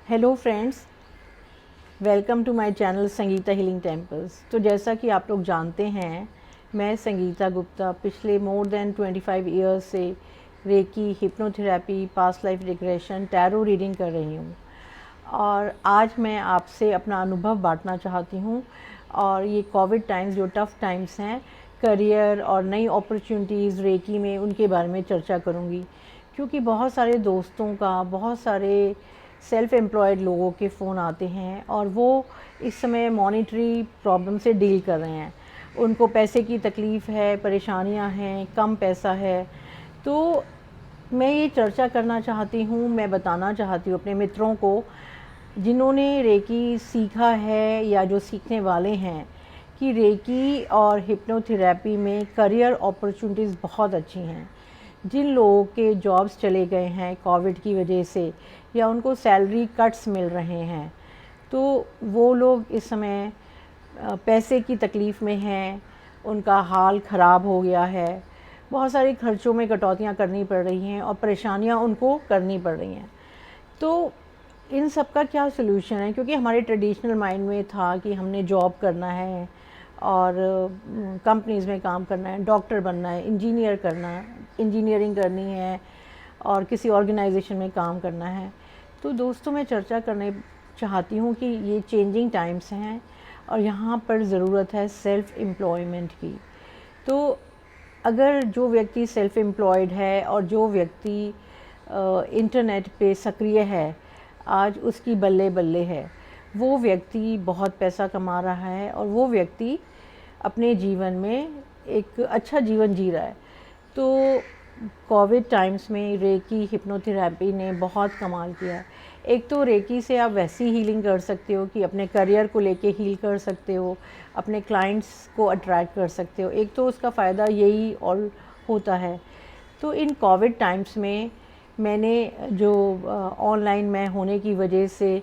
Hello friends, welcome to my channel Sangeeta healing temples. तो जैसा कि आप लोग जानते हैं, मैं संगीता गुप्ता पिछले मोर देन 25 ईयर्स से reiki, hypnotherapy, past life regression, tarot reading कर रही हूँ। और आज मैं आपसे अपना अनुभव बांटना चाहती हूँ। और ये कोविड टाइम्स, जो टफ़ टाइम्स हैं, करियर और नई अपॉर्चुनिटीज़ रेकी में, उनके बारे में चर्चा करूँगी। क्योंकि बहुत सारे दोस्तों का, बहुत सारे सेल्फ़ एम्प्लॉयड लोगों के फ़ोन आते हैं और वो इस समय मॉनेटरी प्रॉब्लम से डील कर रहे हैं। उनको पैसे की तकलीफ़ है, परेशानियां हैं, कम पैसा है। तो मैं ये चर्चा करना चाहती हूँ, मैं बताना चाहती हूँ अपने मित्रों को जिन्होंने रेकी सीखा है या जो सीखने वाले हैं कि रेकी और हिप्नोथेरेपी में करियर अपॉर्चुनिटीज़ बहुत अच्छी हैं। जिन लोगों के जॉब्स चले गए हैं कोविड की वजह से, या उनको सैलरी कट्स मिल रहे हैं, तो वो लोग इस समय पैसे की तकलीफ़ में हैं, उनका हाल ख़राब हो गया है, बहुत सारे खर्चों में कटौतियाँ करनी पड़ रही हैं और परेशानियाँ उनको करनी पड़ रही हैं। तो इन सब का क्या सलूशन है? क्योंकि हमारे ट्रेडिशनल माइंड में था कि हमने जॉब करना है और कंपनीज़ में काम करना है, डॉक्टर बनना है, इंजीनियर करना है, इंजीनियरिंग करनी है और किसी ऑर्गेनाइजेशन में काम करना है। तो दोस्तों, मैं चर्चा करने चाहती हूँ कि ये चेंजिंग टाइम्स हैं और यहाँ पर ज़रूरत है सेल्फ़ एम्प्लॉयमेंट की। तो अगर जो व्यक्ति सेल्फ़ एम्प्लॉयड है और जो व्यक्ति इंटरनेट पे सक्रिय है, आज उसकी बल्ले बल्ले है। वो व्यक्ति बहुत पैसा कमा रहा है और वो व्यक्ति अपने जीवन में एक अच्छा जीवन जी रहा है। तो कोविड टाइम्स में रेकी, हिप्नोथेरेपी ने बहुत कमाल किया है। एक तो रेकी से आप वैसी हीलिंग कर सकते हो कि अपने करियर को लेके हील कर सकते हो, अपने क्लाइंट्स को अट्रैक्ट कर सकते हो। एक तो उसका फ़ायदा यही और होता है। तो इन कोविड टाइम्स में मैंने जो ऑनलाइन मैं होने की वजह से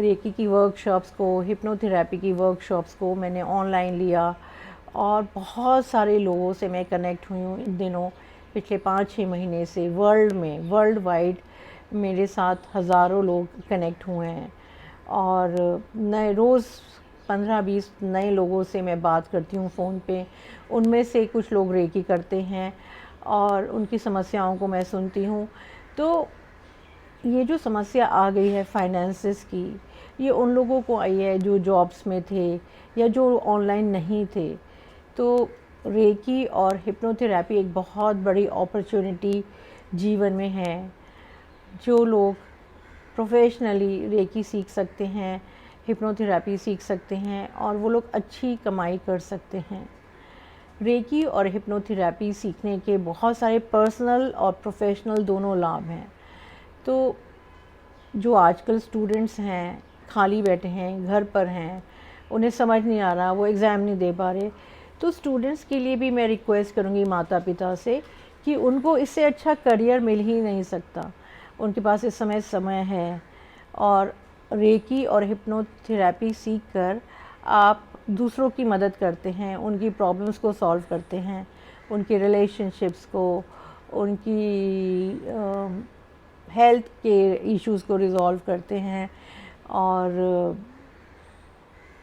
रेकी की वर्कशॉप्स को, हिप्नोथेरेपी की वर्कशॉप्स को मैंने ऑनलाइन लिया और बहुत सारे लोगों से मैं कनेक्ट हुई हूँ इन दिनों। पिछले 5-6 महीने से वर्ल्ड वाइड मेरे साथ हज़ारों लोग कनेक्ट हुए हैं और नए रोज़ 15-20 नए लोगों से मैं बात करती हूँ फ़ोन पे। उनमें से कुछ लोग रेकी करते हैं और उनकी समस्याओं को मैं सुनती हूँ। तो ये जो समस्या आ गई है फाइनेंसेस की, ये उन लोगों को आई है जो जॉब्स में थे या जो ऑनलाइन नहीं थे। तो रेकी और हिप्नोथेरेपी एक बहुत बड़ी अपॉर्चुनिटी जीवन में है। जो लोग प्रोफेशनली रेकी सीख सकते हैं, हिप्नोथेरेपी सीख सकते हैं और वो लोग अच्छी कमाई कर सकते हैं। रेकी और हिप्नोथेरेपी सीखने के बहुत सारे पर्सनल और प्रोफेशनल दोनों लाभ हैं। तो जो आजकल स्टूडेंट्स हैं, खाली बैठे हैं, घर पर हैं, उन्हें समझ नहीं आ रहा, वो एग्ज़ाम नहीं दे पा रहे, तो स्टूडेंट्स के लिए भी मैं रिक्वेस्ट करूँगी माता पिता से कि उनको इससे अच्छा करियर मिल ही नहीं सकता। उनके पास इस समय है और रेकी और हिप्नोथेरेपी सीख कर आप दूसरों की मदद करते हैं, उनकी प्रॉब्लम्स को सॉल्व करते हैं, उनके रिलेशनशिप्स को, उनकी हेल्थ के इश्यूज़ को रिज़ॉल्व करते हैं और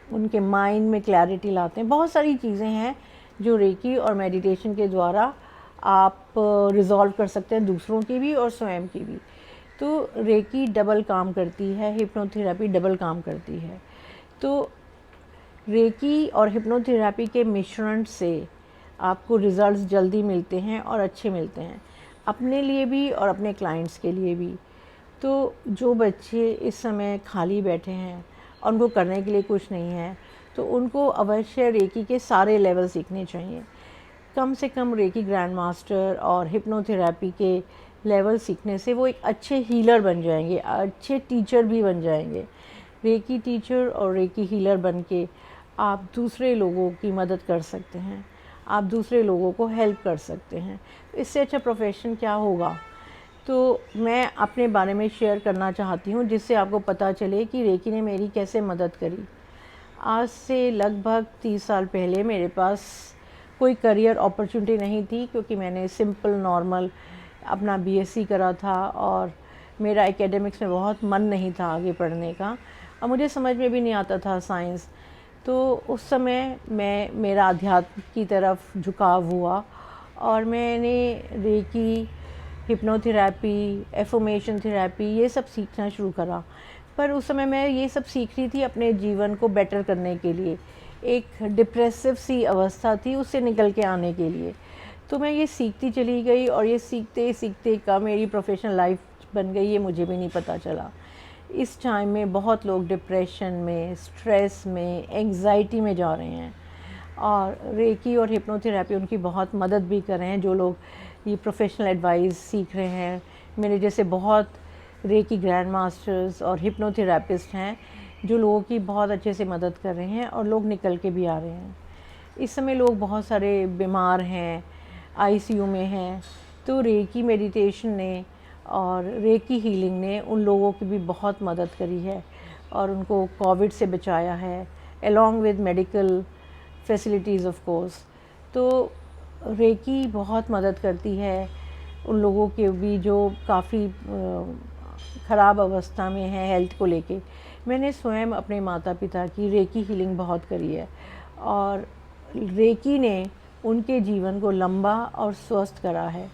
उनके माइंड में क्लैरिटी लाते हैं। बहुत सारी चीज़ें हैं जो रेकी और मेडिटेशन के द्वारा आप रिज़ॉल्व कर सकते हैं, दूसरों की भी और स्वयं की भी। तो रेकी डबल काम करती है, हिप्नोथेरेपी डबल काम करती है। तो रेकी और हिप्नोथेरेपी के मिश्रण से आपको रिज़ल्ट्स जल्दी मिलते हैं और अच्छे मिलते हैं, अपने लिए भी और अपने क्लाइंट्स के लिए भी। तो जो बच्चे इस समय खाली बैठे हैं और उनको करने के लिए कुछ नहीं है, तो उनको अवश्य रेकी के सारे लेवल सीखने चाहिए। कम से कम रेकी ग्रैंड मास्टर और हिप्नोथेरेपी के लेवल सीखने से वो एक अच्छे हीलर बन जाएंगे, अच्छे टीचर भी बन जाएंगे। रेकी टीचर और रेकी हीलर बन के आप दूसरे लोगों की मदद कर सकते हैं, आप दूसरे लोगों को हेल्प कर सकते हैं। इससे अच्छा प्रोफेशन क्या होगा? तो मैं अपने बारे में शेयर करना चाहती हूँ जिससे आपको पता चले कि रेकी ने मेरी कैसे मदद करी। आज से लगभग 30 साल पहले मेरे पास कोई करियर अपॉर्चुनिटी नहीं थी, क्योंकि मैंने सिंपल नॉर्मल अपना बीएससी करा था और मेरा एकेडमिक्स में बहुत मन नहीं था आगे पढ़ने का, और मुझे समझ में भी नहीं आता था साइंस। तो उस समय मेरा अध्यात्म की तरफ झुकाव हुआ और मैंने रेकी, हिप्नोथेरेपी, एफर्मेशन थेरेपी ये सब सीखना शुरू करा। पर उस समय मैं ये सब सीख रही थी अपने जीवन को बेटर करने के लिए, एक डिप्रेसिव सी अवस्था थी उससे निकल के आने के लिए। तो मैं ये सीखती चली गई और ये सीखते सीखते कब मेरी प्रोफेशनल लाइफ बन गई ये मुझे भी नहीं पता चला। इस टाइम में बहुत लोग डिप्रेशन में, स्ट्रेस में, एंग्जाइटी में जा रहे हैं, और रेकी और हिप्नोथेरेपी उनकी बहुत मदद भी कर रहे हैं। जो लोग ये प्रोफेशनल एडवाइस सीख रहे हैं, मेरे जैसे बहुत रेकी ग्रैंड मास्टर्स और हिप्नोथेरेपिस्ट हैं जो लोगों की बहुत अच्छे से मदद कर रहे हैं और लोग निकल के भी आ रहे हैं। इस समय लोग बहुत सारे बीमार हैं, आईसीयू में हैं, तो रेकी मेडिटेशन ने और रेकी हीलिंग ने उन लोगों की भी बहुत मदद करी है और उनको कोविड से बचाया है, along with medical facilities of course. तो रेकी बहुत मदद करती है उन लोगों के भी जो काफ़ी ख़राब अवस्था में हैं हेल्थ को लेके। मैंने स्वयं अपने माता पिता की रेकी हीलिंग बहुत करी है और रेकी ने उनके जीवन को लंबा और स्वस्थ करा है।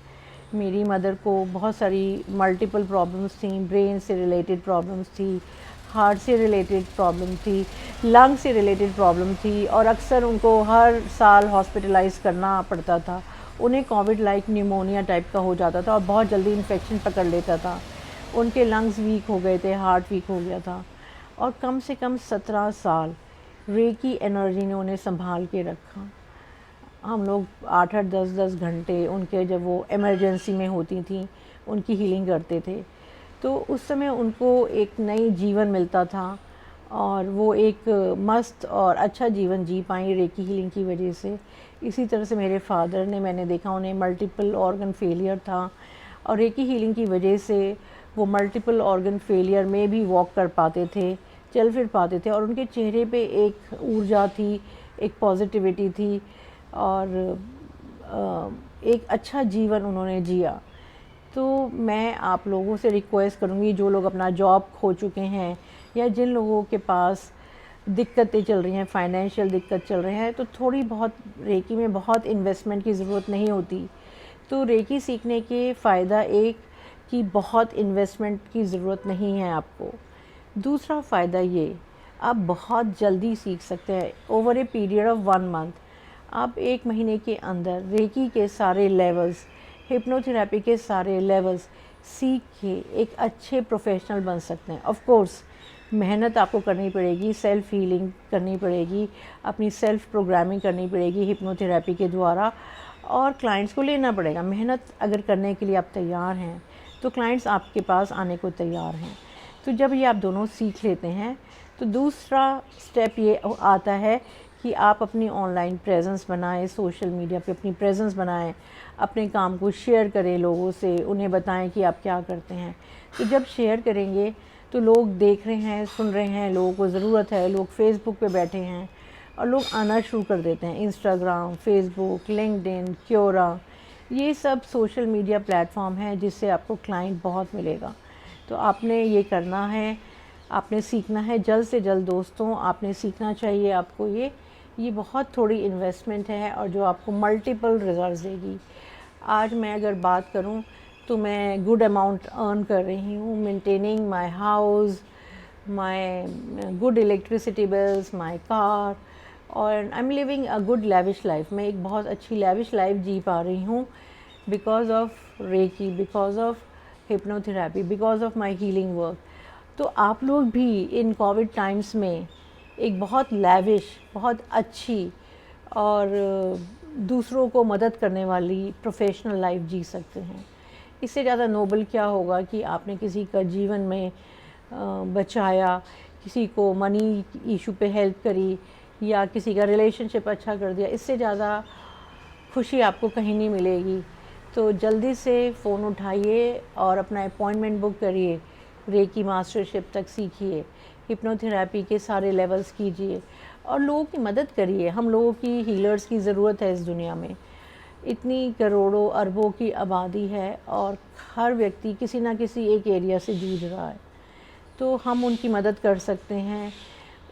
मेरी मदर को बहुत सारी मल्टीपल प्रॉब्लम्स थी, ब्रेन से रिलेटेड प्रॉब्लम्स थी, हार्ट से रिलेटेड प्रॉब्लम थी, लंग से रिलेटेड प्रॉब्लम थी, और अक्सर उनको हर साल हॉस्पिटलाइज करना पड़ता था। उन्हें कोविड लाइक न्यूमोनिया टाइप का हो जाता था और बहुत जल्दी इन्फेक्शन पकड़ लेता था। उनके लंग्स वीक हो गए थे, हार्ट वीक हो गया था, और कम से कम 17 साल रेकी एनर्जी ने उन्हें संभाल के रखा। हम लोग 8-8, 10-10 घंटे उनके, जब वो इमरजेंसी में होती थी, उनकी हीलिंग करते थे। तो उस समय उनको एक नई जीवन मिलता था और वो एक मस्त और अच्छा जीवन जी पाई रेकी हीलिंग की वजह से। इसी तरह से मेरे फादर ने, मैंने देखा उन्हें मल्टीपल ऑर्गन फेलियर था, और रेकी हीलिंग की वजह से वो मल्टीपल ऑर्गन फेलियर में भी वॉक कर पाते थे, चल फिर पाते थे, और उनके चेहरे पे एक ऊर्जा थी, एक पॉजिटिविटी थी, और एक अच्छा जीवन उन्होंने जिया। तो मैं आप लोगों से रिक्वेस्ट करूँगी, जो लोग अपना जॉब खो चुके हैं या जिन लोगों के पास दिक्कतें चल रही हैं, फाइनेंशियल दिक्कत चल रहे हैं, तो थोड़ी बहुत रेकी में बहुत इन्वेस्टमेंट की ज़रूरत नहीं होती। तो रेकी सीखने के फ़ायदा एक कि बहुत इन्वेस्टमेंट की ज़रूरत नहीं है आपको। दूसरा फ़ायदा ये, आप बहुत जल्दी सीख सकते हैं। Over a period of 1 month आप 1 महीने के अंदर रेकी के सारे लेवल्स, हिप्नोथेरेपी के सारे लेवल्स सीख के एक अच्छे प्रोफेशनल बन सकते हैं। ऑफ कोर्स मेहनत आपको करनी पड़ेगी, सेल्फ हीलिंग करनी पड़ेगी, अपनी सेल्फ प्रोग्रामिंग करनी पड़ेगी हिप्नोथेरेपी के द्वारा, और क्लाइंट्स को लेना पड़ेगा। मेहनत अगर करने के लिए आप तैयार हैं तो क्लाइंट्स आपके पास आने को तैयार हैं। तो जब ये आप दोनों सीख लेते हैं तो दूसरा स्टेप ये आता है कि आप अपनी ऑनलाइन प्रेजेंस बनाएं, सोशल मीडिया पे अपनी प्रेजेंस बनाएं, अपने काम को शेयर करें लोगों से, उन्हें बताएं कि आप क्या करते हैं। तो जब शेयर करेंगे तो लोग देख रहे हैं, सुन रहे हैं, लोगों को ज़रूरत है, लोग फेसबुक पे बैठे हैं और लोग आना शुरू कर देते हैं। इंस्टाग्राम, फेसबुक, लिंक्डइन, क्योरा, ये सब सोशल मीडिया प्लेटफॉर्म हैं जिससे आपको क्लाइंट बहुत मिलेगा। तो आपने ये करना है, आपने सीखना है जल्द से जल्द दोस्तों, आपने सीखना चाहिए आपको। ये बहुत थोड़ी इन्वेस्टमेंट है और जो आपको मल्टीपल रिजल्ट्स देगी। आज मैं अगर बात करूं तो मैं गुड अमाउंट अर्न कर रही हूँ, maintaining my house, my good electricity bills, my car, और I am living a good lavish life. मैं एक बहुत अच्छी लैविश लाइफ जी पा रही हूँ because of reiki, because of hypnotherapy, because of my healing work. तो आप लोग भी इन कोविड टाइम्स में एक बहुत लैविश, बहुत अच्छी और दूसरों को मदद करने वाली प्रोफेशनल लाइफ जी सकते हैं। इससे ज़्यादा नोबल क्या होगा कि आपने किसी का जीवन में बचाया, किसी को मनी इशू पे हेल्प करी, या किसी का रिलेशनशिप अच्छा कर दिया। इससे ज़्यादा खुशी आपको कहीं नहीं मिलेगी। तो जल्दी से फ़ोन उठाइए और अपना अपॉइंटमेंट बुक करिए, रेकी मास्टरशिप तक सीखिए, हिप्नोथेरेपी के सारे लेवल्स कीजिए और लोगों की मदद करिए। हम लोगों की हीलर्स की ज़रूरत है इस दुनिया में। इतनी करोड़ों अरबों की आबादी है और हर व्यक्ति किसी ना किसी एक एरिया से जूझ रहा है, तो हम उनकी मदद कर सकते हैं।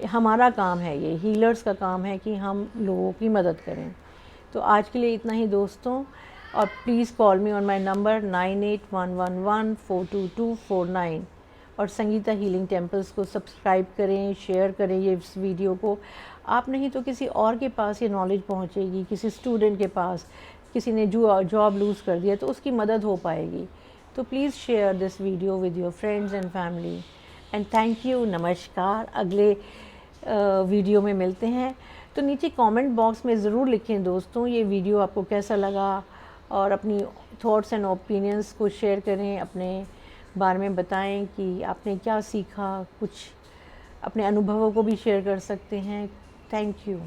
हमारा काम है, ये हीलर्स का काम है कि हम लोगों की मदद करें। तो आज के लिए इतना ही दोस्तों, और please call me on my number 9811142249 और संगीता हीलिंग टेम्पल्स को सब्सक्राइब करें, शेयर करें ये इस वीडियो को। आप नहीं तो किसी और के पास ये नॉलेज पहुंचेगी, किसी स्टूडेंट के पास, किसी ने जो जॉब लूज़ कर दिया तो उसकी मदद हो पाएगी। तो please share this video with your friends and family and thank you. नमस्कार, अगले वीडियो में मिलते हैं। तो नीचे कमेंट बॉक्स में ज़रूर लिखें दोस्तों ये वीडियो आपको कैसा लगा, और अपनी थॉट्स एंड ओपिनियंस को शेयर करें, अपने बारे में बताएं कि आपने क्या सीखा। कुछ अपने अनुभवों को भी शेयर कर सकते हैं। Thank you.